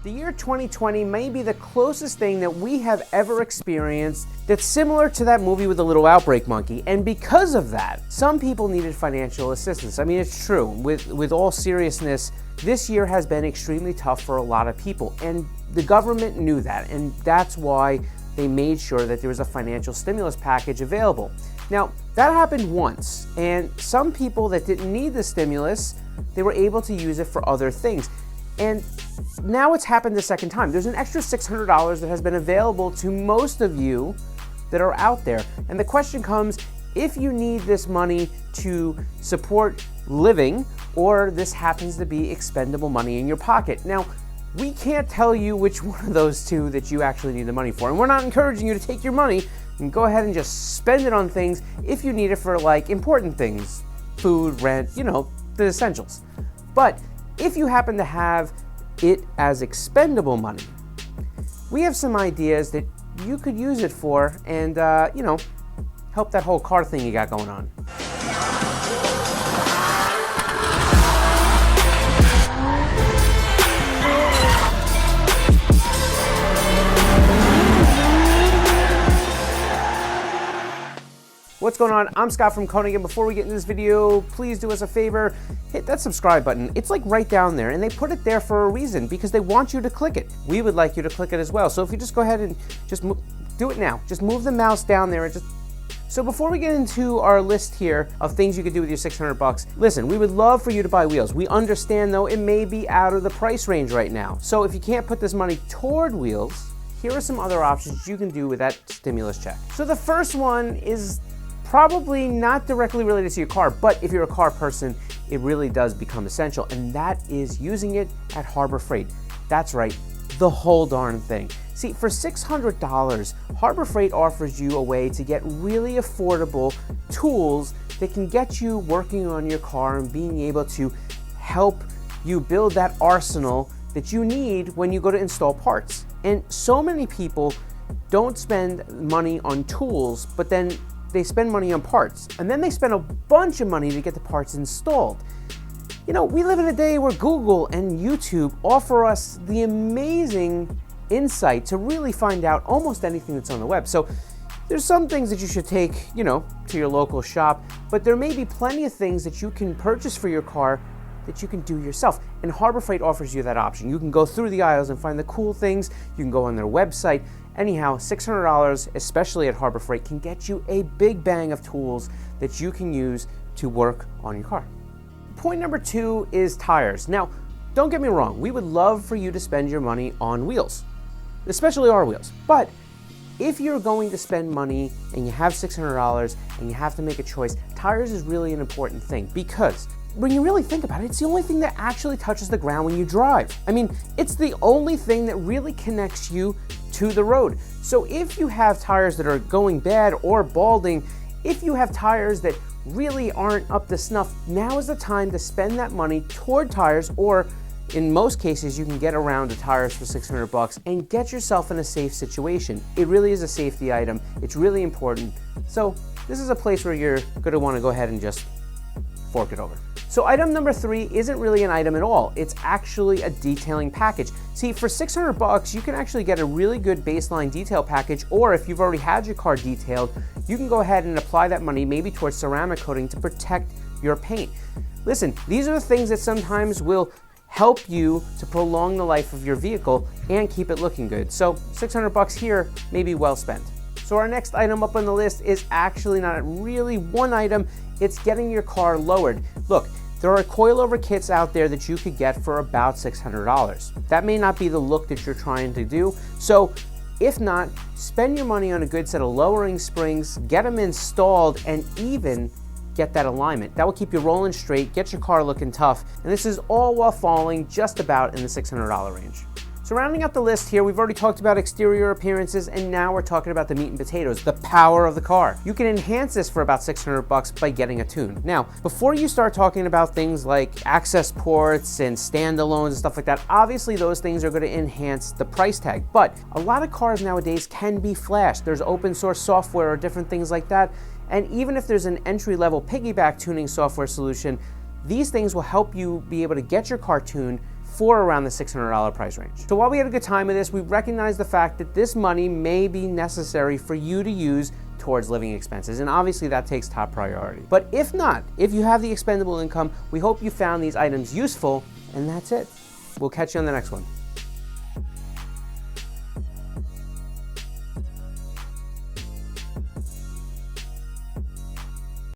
The year 2020 may be the closest thing that we have ever experienced that's similar to that movie with the little outbreak monkey, and because of that, some people needed financial assistance. I mean, it's true. With all seriousness, this year has been extremely tough for a lot of people, and the government knew that, and that's why they made sure that there was a financial stimulus package available. Now, that happened once, and some people that didn't need the stimulus, they were able to use it for other things. And now it's happened the second time. There's an extra $600 that has been available to most of you that are out there. And the question comes, if you need this money to support living, or this happens to be expendable money in your pocket. Now, we can't tell you which one of those two that you actually need the money for. And we're not encouraging you to take your money and go ahead and just spend it on things if you need it for like important things, food, rent, the essentials. But if you happen to have it as expendable money, we have some ideas that you could use it for and, help that whole car thing you got going on. What's going on? I'm Scott from Koenig, and before we get into this video, please do us a favor, hit that subscribe button. It's like right down there, and they put it there for a reason, because they want you to click it. We would like you to click it as well. So if you just go ahead and just do it now. Just move the mouse down there and just... So before we get into our list here of things you could do with your $600, listen, we would love for you to buy wheels. We understand though, it may be out of the price range right now. So if you can't put this money toward wheels, here are some other options you can do with that stimulus check. So the first one is probably not directly related to your car, but if you're a car person, it really does become essential, and that is using it at Harbor Freight. That's right, the whole darn thing. See, for $600, Harbor Freight offers you a way to get really affordable tools that can get you working on your car and being able to help you build that arsenal that you need when you go to install parts. And so many people don't spend money on tools, but then they spend money on parts, and then they spend a bunch of money to get the parts installed. We live in a day where Google and YouTube offer us the amazing insight to really find out almost anything that's on the web. So there's some things that you should take, to your local shop, but there may be plenty of things that you can purchase for your car that you can do yourself. And Harbor Freight offers you that option. You can go through the aisles and find the cool things. You can go on their website. Anyhow, $600, especially at Harbor Freight, can get you a big bang of tools that you can use to work on your car. Point number 2 is tires. Now, don't get me wrong, we would love for you to spend your money on wheels, especially our wheels. But if you're going to spend money and you have $600 and you have to make a choice, tires is really an important thing, because when you really think about it, it's the only thing that actually touches the ground when you drive. I mean, it's the only thing that really connects you to the road. So if you have tires that are going bad or balding, if you have tires that really aren't up to snuff, now is the time to spend that money toward tires, or in most cases, you can get around to tires for $600 and get yourself in a safe situation. It really is a safety item. It's really important. So this is a place where you're going to want to go ahead and just fork it over. So item number 3 isn't really an item at all. It's actually a detailing package. See, for $600, you can actually get a really good baseline detail package, or if you've already had your car detailed, you can go ahead and apply that money maybe towards ceramic coating to protect your paint. Listen, these are the things that sometimes will help you to prolong the life of your vehicle and keep it looking good. So $600 here may be well spent. So our next item up on the list is actually not really one item, it's getting your car lowered. Look, there are coilover kits out there that you could get for about $600. That may not be the look that you're trying to do, so if not, spend your money on a good set of lowering springs, get them installed, and even get that alignment. That will keep you rolling straight, get your car looking tough, and this is all while falling just about in the $600 range. So rounding out the list here, we've already talked about exterior appearances, and now we're talking about the meat and potatoes, the power of the car. You can enhance this for about $600 by getting a tune. Now, before you start talking about things like access ports and standalones and stuff like that, obviously those things are going to enhance the price tag. But a lot of cars nowadays can be flashed. There's open source software or different things like that. And even if there's an entry-level piggyback tuning software solution, these things will help you be able to get your car tuned for around the $600 price range. So while we had a good time with this, we recognize the fact that this money may be necessary for you to use towards living expenses, and obviously that takes top priority. But if not, if you have the expendable income, we hope you found these items useful, and that's it. We'll catch you on the next one.